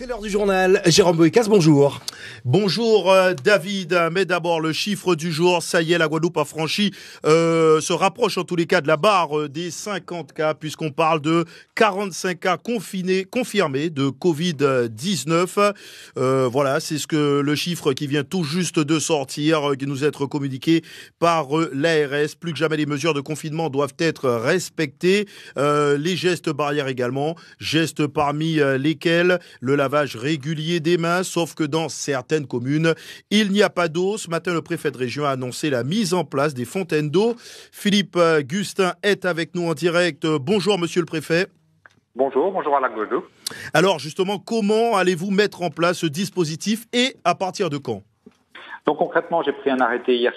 C'est l'heure du journal. Jérôme Boécas, bonjour. Bonjour David, mais d'abord le chiffre du jour, ça y est, la Guadeloupe a franchi, se rapproche en tous les cas de la barre des 50 cas puisqu'on parle de 45 cas confirmés de Covid-19. Voilà, c'est le chiffre qui vient tout juste de sortir, qui nous est communiqué par l'ARS. Plus que jamais, les mesures de confinement doivent être respectées. Les gestes barrières également, gestes parmi lesquels le lavage régulier des mains, sauf que dans certaines communes, il n'y a pas d'eau. Ce matin, le préfet de région a annoncé la mise en place des fontaines d'eau. Philippe Gustin est avec nous en direct. Bonjour, monsieur le préfet. Bonjour à la Guadeloupe. Alors, justement, comment allez-vous mettre en place ce dispositif et à partir de quand? Donc, concrètement, j'ai pris un arrêté hier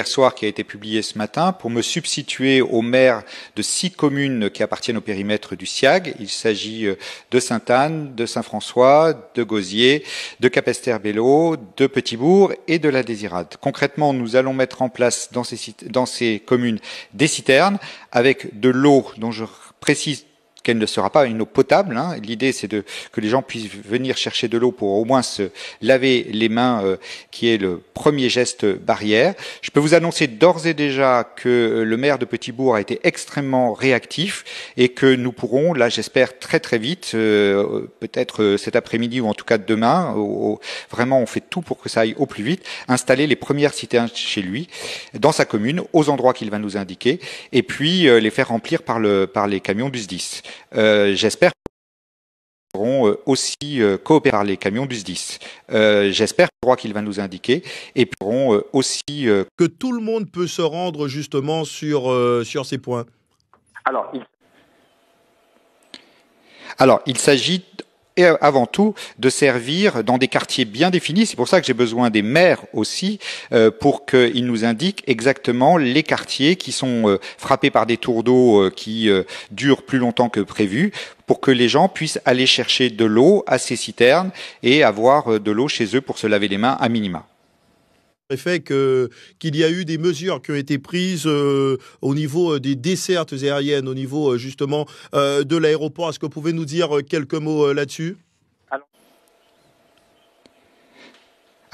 soir. Qui a été publié ce matin pour me substituer aux maires de 6 communes qui appartiennent au périmètre du SIAG. Il s'agit de Sainte-Anne, de Saint-François, de Gosier, de Capesterre-Belle-Eau, de Petit-Bourg et de la Désirade. Concrètement, nous allons mettre en place dans ces communes des citernes avec de l'eau dont je précise qu'elle ne sera pas une eau potable. L'idée, c'est que les gens puissent venir chercher de l'eau pour au moins se laver les mains, qui est le premier geste barrière. Je peux vous annoncer d'ores et déjà que le maire de Petit-Bourg a été extrêmement réactif et que nous pourrons, là j'espère très très vite, peut-être cet après-midi ou en tout cas demain, vraiment on fait tout pour que ça aille au plus vite, installer les premières citernes chez lui, dans sa commune, aux endroits qu'il va nous indiquer, et puis les faire remplir par les camions du SDIS. J'espère qu'ils pourront aussi coopérer par les camions du SDIS. J'espère qu'il va nous indiquer et pourront aussi que tout le monde peut se rendre justement sur ces points. Alors, il s'agit et avant tout de servir dans des quartiers bien définis. C'est pour ça que j'ai besoin des maires aussi, pour qu'ils nous indiquent exactement les quartiers qui sont frappés par des tours d'eau qui durent plus longtemps que prévu, pour que les gens puissent aller chercher de l'eau à ces citernes et avoir de l'eau chez eux pour se laver les mains à minima. Fait qu'il y a eu des mesures qui ont été prises au niveau des dessertes aériennes, au niveau justement de l'aéroport. Est-ce que vous pouvez nous dire quelques mots là-dessus?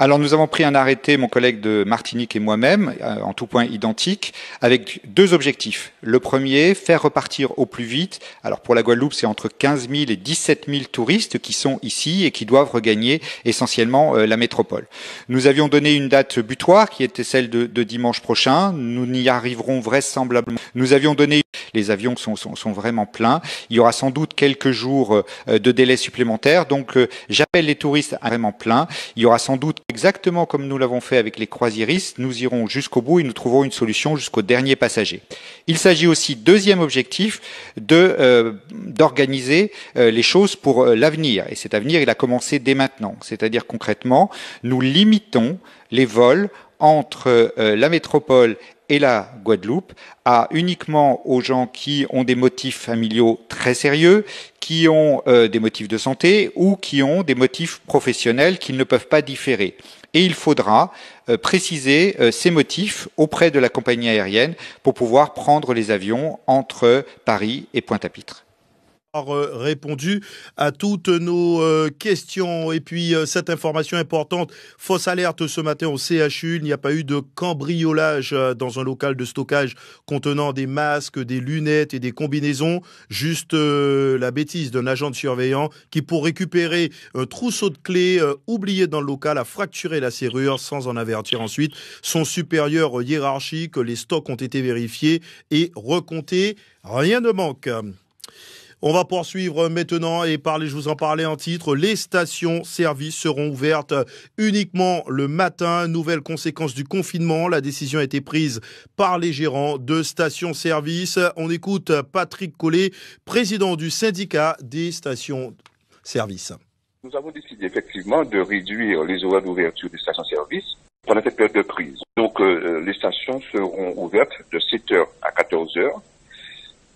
Alors nous avons pris un arrêté, mon collègue de Martinique et moi-même, en tout point identique, avec 2 objectifs. Le premier, faire repartir au plus vite. Alors pour la Guadeloupe, c'est entre 15 000 et 17 000 touristes qui sont ici et qui doivent regagner essentiellement la métropole. Nous avions donné une date butoir qui était celle de dimanche prochain. Nous n'y arriverons vraisemblablement. Nous avions donné, les avions sont vraiment pleins. Il y aura sans doute quelques jours de délai supplémentaire. Donc j'appelle les touristes à vraiment plein. Il y aura sans doute, exactement comme nous l'avons fait avec les croisiéristes, nous irons jusqu'au bout et nous trouverons une solution jusqu'au dernier passager. Il s'agit aussi, deuxième objectif, d'organiser les choses pour l'avenir. Et cet avenir, il a commencé dès maintenant. C'est-à-dire concrètement, nous limitons les vols entre la métropole et la Guadeloupe uniquement aux gens qui ont des motifs familiaux très sérieux, qui ont des motifs de santé ou qui ont des motifs professionnels qu'ils ne peuvent pas différer. Et il faudra préciser ces motifs auprès de la compagnie aérienne pour pouvoir prendre les avions entre Paris et Pointe-à-Pitre. Répondu à toutes nos questions. Et puis cette information importante, fausse alerte ce matin au CHU, il n'y a pas eu de cambriolage dans un local de stockage contenant des masques, des lunettes et des combinaisons. Juste la bêtise d'un agent de surveillant qui, pour récupérer un trousseau de clés oublié dans le local, a fracturé la serrure sans en avertir ensuite son supérieur hiérarchique. Les stocks ont été vérifiés et recomptés. Rien ne manque. On va poursuivre maintenant et je vous en parlais en titre, les stations-service seront ouvertes uniquement le matin. Nouvelle conséquence du confinement, la décision a été prise par les gérants de stations-service. On écoute Patrick Collet, président du syndicat des stations-service. Nous avons décidé effectivement de réduire les horaires d'ouverture des stations-service pendant cette période de crise. Donc les stations seront ouvertes de 7h à 14h.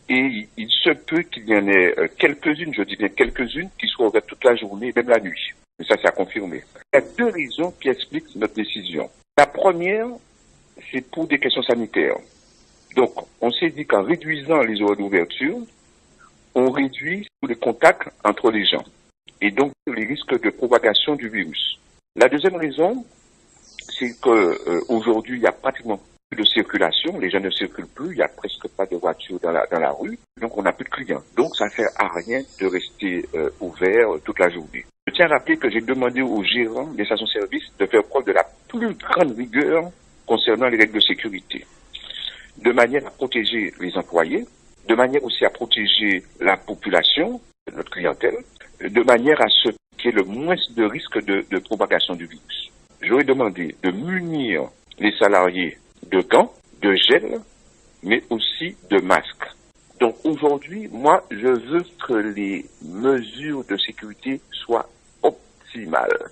Et il se peut qu'il y en ait quelques-unes, je dis bien quelques-unes, qui soient ouvertes toute la journée, même la nuit. Mais ça, c'est à confirmer. Il y a 2 raisons qui expliquent notre décision. La première, c'est pour des questions sanitaires. Donc, on s'est dit qu'en réduisant les horaires d'ouverture, on réduit les contacts entre les gens et donc les risques de propagation du virus. La deuxième raison, c'est que aujourd'hui, il y a pratiquement plus de circulation, les gens ne circulent plus, il n'y a presque pas de voitures dans la rue, donc on n'a plus de clients. Donc ça ne sert à rien de rester ouvert toute la journée. Je tiens à rappeler que j'ai demandé aux gérants des stations-service de faire preuve de la plus grande rigueur concernant les règles de sécurité, de manière à protéger les employés, de manière aussi à protéger la population, notre clientèle, de manière à ce qu'il y ait le moins de risque de propagation du virus. J'aurais demandé de munir les salariés de gants, de gel, mais aussi de masques. Donc aujourd'hui, moi, je veux que les mesures de sécurité soient optimales.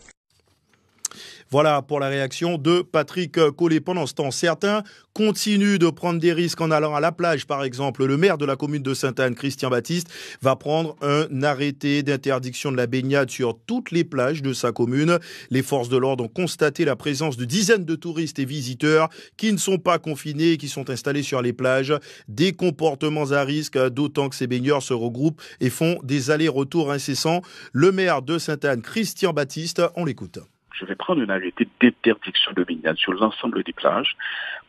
Voilà pour la réaction de Patrick Collet. Pendant ce temps, certains continuent de prendre des risques en allant à la plage. Par exemple, le maire de la commune de Sainte-Anne, Christian Baptiste, va prendre un arrêté d'interdiction de la baignade sur toutes les plages de sa commune. Les forces de l'ordre ont constaté la présence de dizaines de touristes et visiteurs qui ne sont pas confinés et qui sont installés sur les plages. Des comportements à risque, d'autant que ces baigneurs se regroupent et font des allers-retours incessants. Le maire de Sainte-Anne, Christian Baptiste, on l'écoute. Je vais prendre un arrêté d'interdiction de baignade sur l'ensemble des plages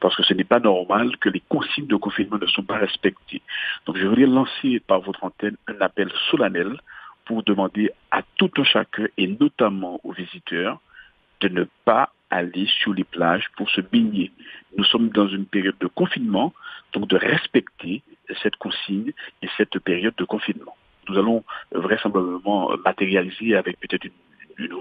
parce que ce n'est pas normal que les consignes de confinement ne sont pas respectées. Donc je voudrais lancer par votre antenne un appel solennel pour demander à tout un chacun et notamment aux visiteurs de ne pas aller sur les plages pour se baigner. Nous sommes dans une période de confinement, donc de respecter cette consigne et cette période de confinement. Nous allons vraisemblablement matérialiser avec peut-être une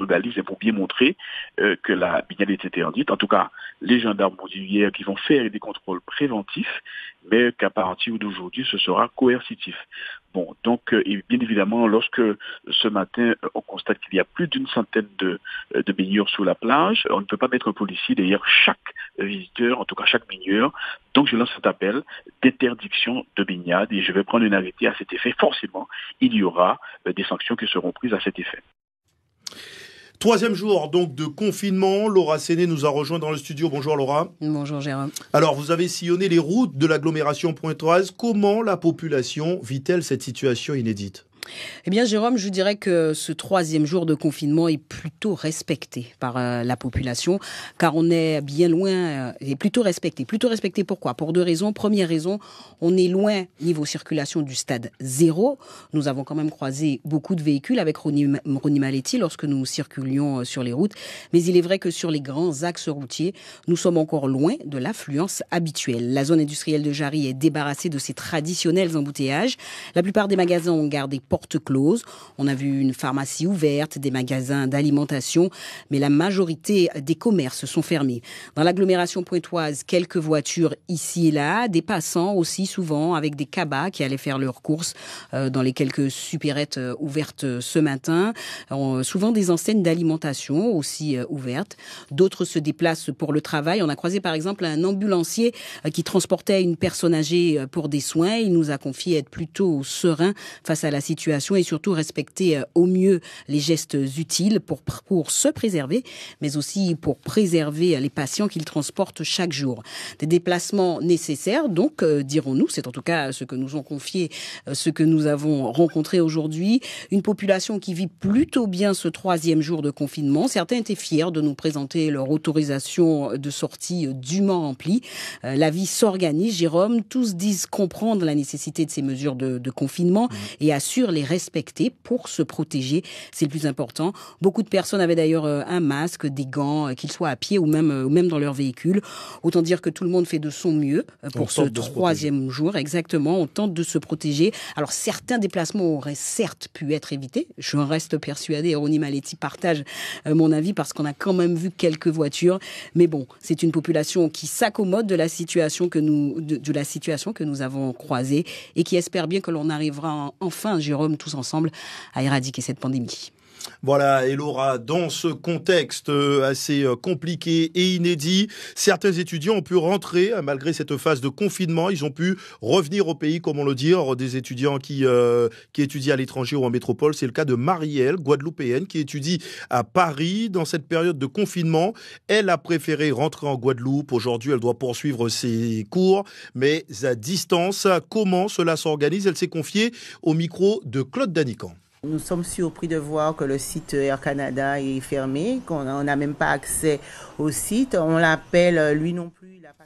balise pour bien montrer que la baignade est interdite. En tout cas, les gendarmes m'ont dit hier qu'ils vont faire des contrôles préventifs, mais qu'à partir d'aujourd'hui, ce sera coercitif. Bon, donc, et bien évidemment, lorsque ce matin, on constate qu'il y a plus d'une centaine de baigneurs sur la plage, on ne peut pas mettre un policier derrière chaque visiteur, en tout cas chaque baigneur. Donc, je lance cet appel d'interdiction de baignade et je vais prendre un arrêté à cet effet. Forcément, il y aura des sanctions qui seront prises à cet effet. Troisième jour donc de confinement. Laura Séné nous a rejoint dans le studio. Bonjour Laura. Bonjour Jérôme. Alors vous avez sillonné les routes de l'agglomération pointoise. Comment la population vit-elle cette situation inédite ? Eh bien, Jérôme, je dirais que ce troisième jour de confinement est plutôt respecté par la population, car on est bien loin, et plutôt respecté. Plutôt respecté pourquoi ? Pour deux raisons. Première raison, on est loin, niveau circulation, du stade 0. Nous avons quand même croisé beaucoup de véhicules avec Ronnie Maletti lorsque nous circulions sur les routes. Mais il est vrai que sur les grands axes routiers, nous sommes encore loin de l'affluence habituelle. La zone industrielle de Jarry est débarrassée de ses traditionnels embouteillages. La plupart des magasins ont gardé portes closes. On a vu une pharmacie ouverte, des magasins d'alimentation, mais la majorité des commerces sont fermés. Dans l'agglomération pointoise, quelques voitures ici et là, des passants aussi souvent avec des cabas qui allaient faire leurs courses dans les quelques supérettes ouvertes ce matin. Souvent des enseignes d'alimentation aussi ouvertes. D'autres se déplacent pour le travail. On a croisé par exemple un ambulancier qui transportait une personne âgée pour des soins. Il nous a confié être plutôt serein face à la situation et surtout respecter au mieux les gestes utiles pour se préserver, mais aussi pour préserver les patients qu'il transporte chaque jour. Des déplacements nécessaires, donc, dirons-nous, c'est en tout cas ce que nous ont confié, ce que nous avons rencontré aujourd'hui. Une population qui vit plutôt bien ce troisième jour de confinement. Certains étaient fiers de nous présenter leur autorisation de sortie dûment remplie. La vie s'organise, Jérôme. Tous disent comprendre la nécessité de ces mesures de confinement et assurent les respecter pour se protéger. C'est le plus important. Beaucoup de personnes avaient d'ailleurs un masque, des gants, qu'ils soient à pied ou même dans leur véhicule. Autant dire que tout le monde fait de son mieux pour ce troisième jour. Exactement. On tente de se protéger. Alors, certains déplacements auraient certes pu être évités. Je reste persuadée. Ronnie Maletti partage mon avis parce qu'on a quand même vu quelques voitures. Mais bon, c'est une population qui s'accommode de la situation que nous avons croisée et qui espère bien que l'on arrivera enfin, Jérôme, tous ensemble, à éradiquer cette pandémie. Voilà, et Laura, dans ce contexte assez compliqué et inédit, certains étudiants ont pu rentrer malgré cette phase de confinement. Ils ont pu revenir au pays, comme on le dit, des étudiants qui étudient à l'étranger ou en métropole. C'est le cas de Marielle, guadeloupéenne, qui étudie à Paris. Dans cette période de confinement, elle a préféré rentrer en Guadeloupe. Aujourd'hui, elle doit poursuivre ses cours, mais à distance. Comment cela s'organise? Elle s'est confiée au micro de Claude Danican. Nous sommes surpris de voir que le site Air Canada est fermé, qu'on n'a même pas accès au site. On l'appelle, lui non plus, il n'a pas...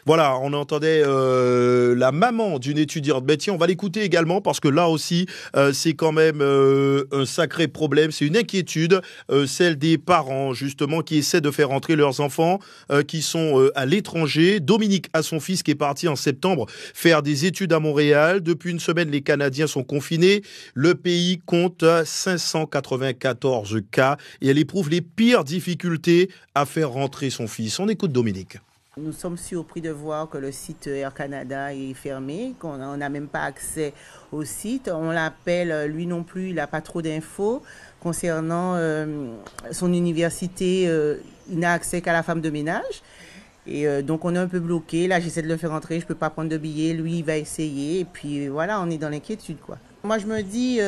Voilà, on entendait la maman d'une étudiante. Ben tiens, on va l'écouter également parce que là aussi, c'est quand même un sacré problème. C'est une inquiétude, celle des parents justement qui essaient de faire rentrer leurs enfants qui sont à l'étranger. Dominique a son fils qui est parti en septembre faire des études à Montréal. Depuis une semaine, les Canadiens sont confinés. Le pays compte 594 cas et elle éprouve les pires difficultés à faire rentrer son fils. On écoute Dominique. Nous sommes surpris de voir que le site Air Canada est fermé, qu'on n'a même pas accès au site. On l'appelle, lui non plus, il n'a pas trop d'infos concernant son université. Il n'a accès qu'à la femme de ménage. Et donc on est un peu bloqué. Là, j'essaie de le faire rentrer, je ne peux pas prendre de billets. Lui, il va essayer. Et puis voilà, on est dans l'inquiétude, quoi. Moi, je me dis,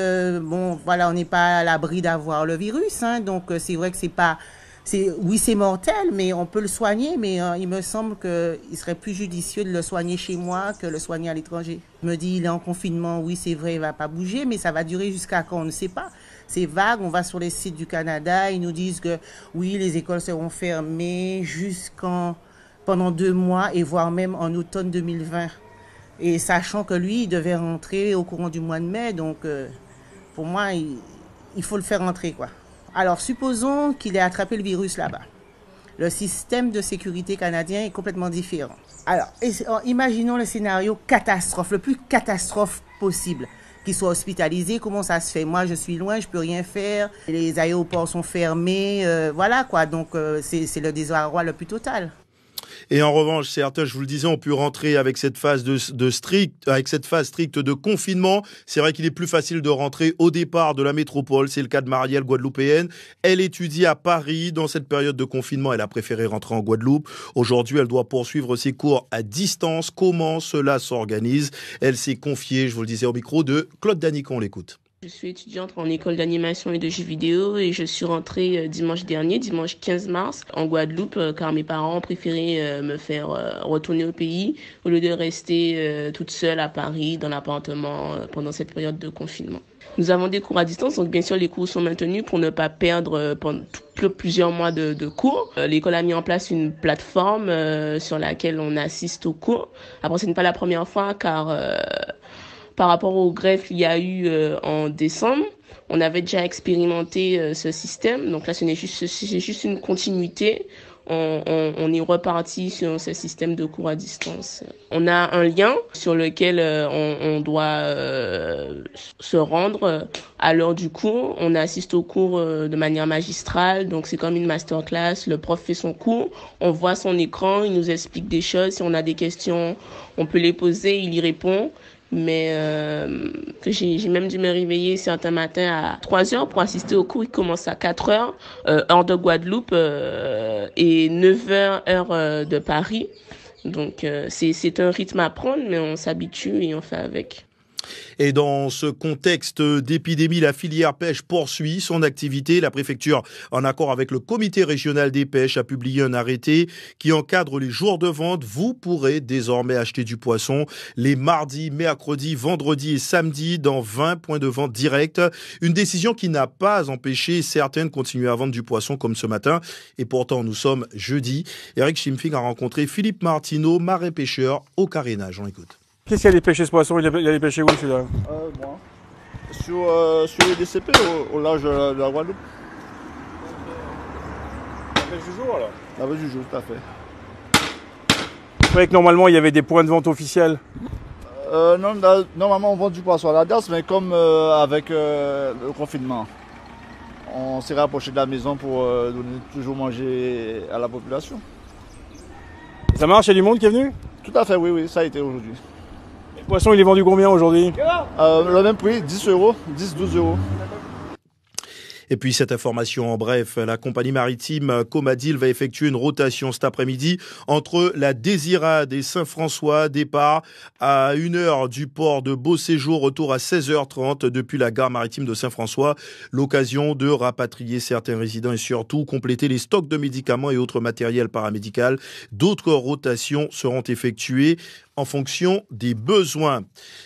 bon, voilà, on n'est pas à l'abri d'avoir le virus. Hein, donc c'est vrai que c'est pas... Oui, c'est mortel, mais on peut le soigner, mais il me semble qu'il serait plus judicieux de le soigner chez moi que le soigner à l'étranger. Je me dis, il est en confinement, oui, c'est vrai, il ne va pas bouger, mais ça va durer jusqu'à quand, on ne sait pas. C'est vague, on va sur les sites du Canada, ils nous disent que oui, les écoles seront fermées pendant 2 mois, et voire même en automne 2020. Et sachant que lui, il devait rentrer au courant du mois de mai, donc pour moi, il faut le faire rentrer, quoi. Alors, supposons qu'il ait attrapé le virus là-bas. Le système de sécurité canadien est complètement différent. Alors, imaginons le scénario catastrophe, le plus catastrophe possible. Qu'il soit hospitalisé, comment ça se fait? Moi, je suis loin, je peux rien faire. Les aéroports sont fermés, voilà quoi. Donc, c'est le désarroi le plus total. Et en revanche, certains, je vous le disais, ont pu rentrer avec cette phase stricte de confinement. C'est vrai qu'il est plus facile de rentrer au départ de la métropole. C'est le cas de Marielle, guadeloupéenne. Elle étudie à Paris. Dans cette période de confinement, elle a préféré rentrer en Guadeloupe. Aujourd'hui, elle doit poursuivre ses cours à distance. Comment cela s'organise? Elle s'est confiée, je vous le disais, au micro de Claude Danican. On l'écoute. Je suis étudiante en école d'animation et de jeux vidéo et je suis rentrée dimanche dernier, dimanche 15 mars, en Guadeloupe, car mes parents ont préféré me faire retourner au pays au lieu de rester toute seule à Paris dans l'appartement pendant cette période de confinement. Nous avons des cours à distance, donc bien sûr les cours sont maintenus pour ne pas perdre pendant plusieurs mois de cours. L'école a mis en place une plateforme sur laquelle on assiste aux cours. Après, ce n'est pas la première fois car... par rapport au greffe qu'il y a eu en décembre, on avait déjà expérimenté ce système. Donc là, c'est juste une continuité. On est reparti sur ce système de cours à distance. On a un lien sur lequel on doit se rendre à l'heure du cours. On assiste au cours de manière magistrale. Donc c'est comme une masterclass. Le prof fait son cours. On voit son écran. Il nous explique des choses. Si on a des questions, on peut les poser. Il y répond. Mais j'ai même dû me réveiller certains matins à 3h pour assister au cours. Il commence à 4h, heure de Guadeloupe, et 9h, heure de Paris. Donc c'est un rythme à prendre, mais on s'habitue et on fait avec. Et dans ce contexte d'épidémie, la filière pêche poursuit son activité. La préfecture, en accord avec le comité régional des pêches, a publié un arrêté qui encadre les jours de vente. Vous pourrez désormais acheter du poisson les mardis, mercredis, vendredis et samedis dans 20 points de vente directs. Une décision qui n'a pas empêché certaines de continuer à vendre du poisson comme ce matin. Et pourtant, nous sommes jeudi. Eric Schimfing a rencontré Philippe Martineau, marin pêcheur au carénage. On écoute. Qu'est-ce qu'il allait pêcher ce poisson? Il allait pêcher où celui-là? Moi. Sur les DCP au large de la Guadeloupe. La pêche du jour là? La pêche du jour, tout à fait. Je croyais que normalement il y avait des points de vente officiels. Non, normalement on vend du poisson à la DAS, mais comme avec le confinement, on s'est rapproché de la maison pour donner toujours manger à la population. Ça marche? Il y a du monde qui est venu? Tout à fait, oui, ça a été aujourd'hui. Le poisson, il est vendu combien aujourd'hui? Le même prix, 10 euros, 10-12 euros. Et puis cette information en bref, la compagnie maritime Comadil va effectuer une rotation cet après-midi entre la Désirade et Saint-François, départ à 1h du port de Beauséjour, retour à 16h30 depuis la gare maritime de Saint-François. L'occasion de rapatrier certains résidents et surtout compléter les stocks de médicaments et autres matériels paramédical. D'autres rotations seront effectuées en fonction des besoins.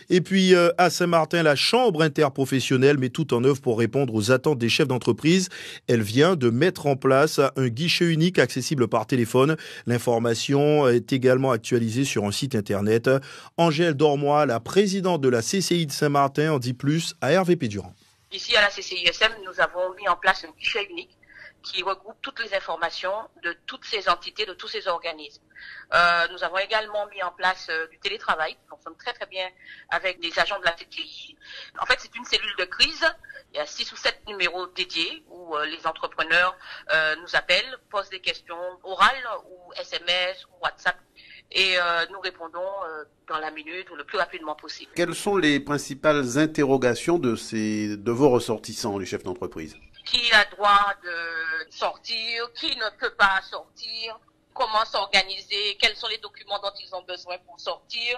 Et puis à Saint-Martin, la Chambre interprofessionnelle met tout en œuvre pour répondre aux attentes des chefs d'entreprise. Elle vient de mettre en place un guichet unique accessible par téléphone. L'information est également actualisée sur un site internet. Angèle Dormois, la présidente de la CCI de Saint-Martin, en dit plus à Hervé Pédurand. Ici à la CCISM, nous avons mis en place un guichet unique qui regroupe toutes les informations de toutes ces entités, de tous ces organismes. Nous avons également mis en place du télétravail, qui fonctionne très très bien avec les agents de la TTI. En fait, c'est une cellule de crise. Il y a 6 ou 7 numéros dédiés où les entrepreneurs nous appellent, posent des questions orales ou SMS ou WhatsApp. Et nous répondons dans la minute ou le plus rapidement possible. Quelles sont les principales interrogations de vos ressortissants, les chefs d'entreprise? Qui a droit de sortir, qui ne peut pas sortir, comment s'organiser, quels sont les documents dont ils ont besoin pour sortir,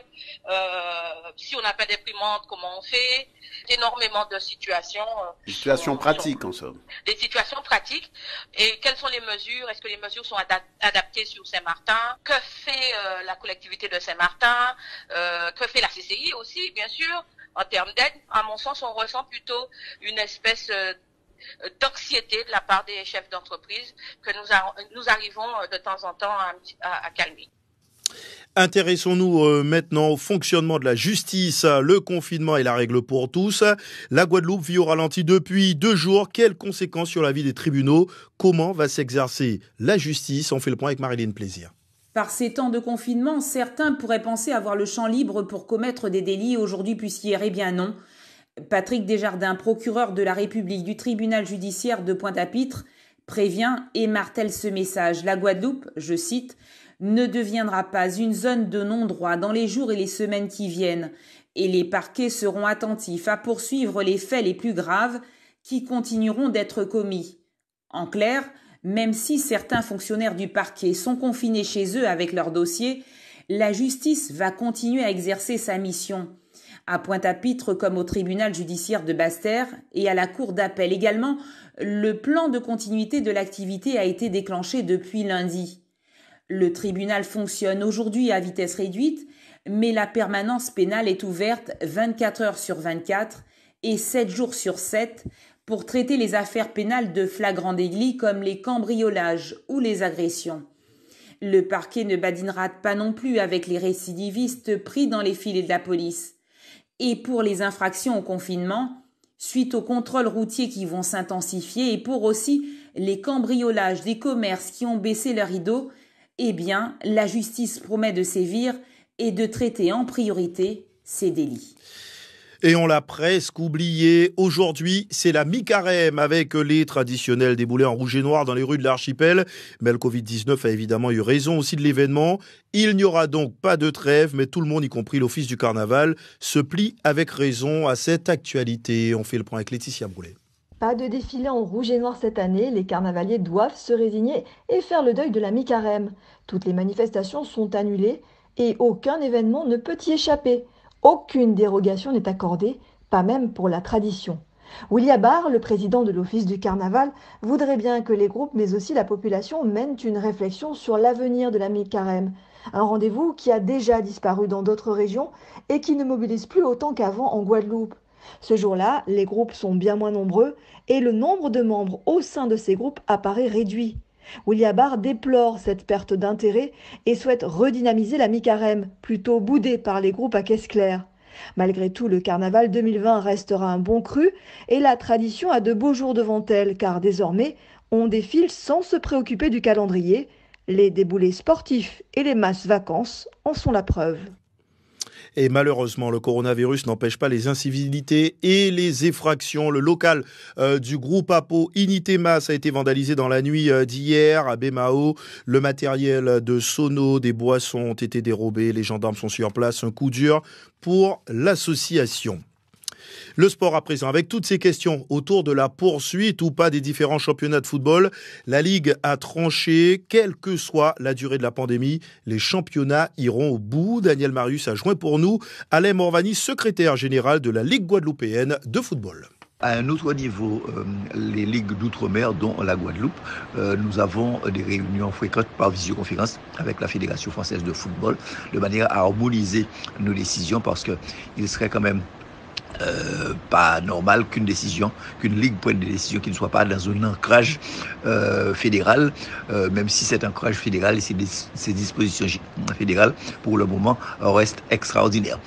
si on n'a pas d'imprimante, comment on fait, énormément de situations. Des situations pratiques en somme. Des situations pratiques. Et quelles sont les mesures? Est-ce que les mesures sont adaptées sur Saint-Martin? Que fait la collectivité de Saint-Martin? Que fait la CCI aussi, bien sûr, en termes d'aide? À mon sens, on ressent plutôt une espèce d'anxiété de la part des chefs d'entreprise que nous arrivons de temps en temps à calmer. Intéressons-nous maintenant au fonctionnement de la justice. Le confinement est la règle pour tous. La Guadeloupe vit au ralenti depuis 2 jours. Quelles conséquences sur la vie des tribunaux? Comment va s'exercer la justice? On fait le point avec Marilyn Plaisir. Par ces temps de confinement, certains pourraient penser avoir le champ libre pour commettre des délits aujourd'hui plus hier. Eh bien non. Patrick Desjardins, procureur de la République du tribunal judiciaire de Pointe-à-Pitre, prévient et martèle ce message. La Guadeloupe, je cite, ne deviendra pas une zone de non-droit dans les jours et les semaines qui viennent, et les parquets seront attentifs à poursuivre les faits les plus graves qui continueront d'être commis. En clair, même si certains fonctionnaires du parquet sont confinés chez eux avec leur dossier, la justice va continuer à exercer sa mission. À Pointe-à-Pitre comme au tribunal judiciaire de Basse-Terre et à la cour d'appel également, le plan de continuité de l'activité a été déclenché depuis lundi. Le tribunal fonctionne aujourd'hui à vitesse réduite, mais la permanence pénale est ouverte 24 heures sur 24 et 7 jours sur 7 pour traiter les affaires pénales de flagrant délit comme les cambriolages ou les agressions. Le parquet ne badinera pas non plus avec les récidivistes pris dans les filets de la police. Et pour les infractions au confinement, suite aux contrôles routiers qui vont s'intensifier et pour aussi les cambriolages des commerces qui ont baissé leur rideau, eh bien, la justice promet de sévir et de traiter en priorité ces délits. Et on l'a presque oublié. Aujourd'hui, c'est la mi-carême avec les traditionnels déboulés en rouge et noir dans les rues de l'archipel. Mais le Covid-19 a évidemment eu raison aussi de l'événement. Il n'y aura donc pas de trêve, mais tout le monde, y compris l'Office du Carnaval, se plie avec raison à cette actualité. On fait le point avec Laetitia Broulet. Pas de défilé en rouge et noir cette année, les carnavaliers doivent se résigner et faire le deuil de la mi-carême. Toutes les manifestations sont annulées et aucun événement ne peut y échapper. Aucune dérogation n'est accordée, pas même pour la tradition. William Barr, le président de l'Office du Carnaval, voudrait bien que les groupes mais aussi la population mènent une réflexion sur l'avenir de la mi-carême. Un rendez-vous qui a déjà disparu dans d'autres régions et qui ne mobilise plus autant qu'avant en Guadeloupe. Ce jour-là, les groupes sont bien moins nombreux et le nombre de membres au sein de ces groupes apparaît réduit. William Barr déplore cette perte d'intérêt et souhaite redynamiser la mi-carême, plutôt boudée par les groupes à caisse claire. Malgré tout, le carnaval 2020 restera un bon cru et la tradition a de beaux jours devant elle, car désormais, on défile sans se préoccuper du calendrier. Les déboulés sportifs et les masses vacances en sont la preuve. Et malheureusement, le coronavirus n'empêche pas les incivilités et les effractions. Le local du groupe Apo Initemas a été vandalisé dans la nuit d'hier à Bémao. Le matériel de sono, des boissons ont été dérobés. Les gendarmes sont sur place. Un coup dur pour l'association. Le sport à présent, avec toutes ces questions autour de la poursuite ou pas des différents championnats de football, la Ligue a tranché, quelle que soit la durée de la pandémie, les championnats iront au bout. Daniel Marius a joint pour nous Alain Morvani, secrétaire général de la Ligue guadeloupéenne de football. À un autre niveau, les ligues d'outre-mer, dont la Guadeloupe, nous avons des réunions fréquentes par visioconférence avec la Fédération française de football, de manière à harmoniser nos décisions, parce qu'il serait quand même pas normal qu'une ligue prenne des décisions qui ne soient pas dans un ancrage fédéral, même si cet ancrage fédéral et ces dispositions fédérales, pour le moment, restent extraordinaires.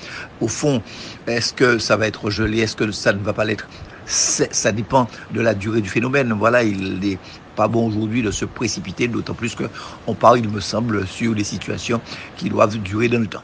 Au fond, est-ce que ça va être gelé? Est-ce que ça ne va pas l'être? Ça dépend de la durée du phénomène. Voilà, il n'est pas bon aujourd'hui de se précipiter, d'autant plus qu'on parle, il me semble, sur des situations qui doivent durer dans le temps.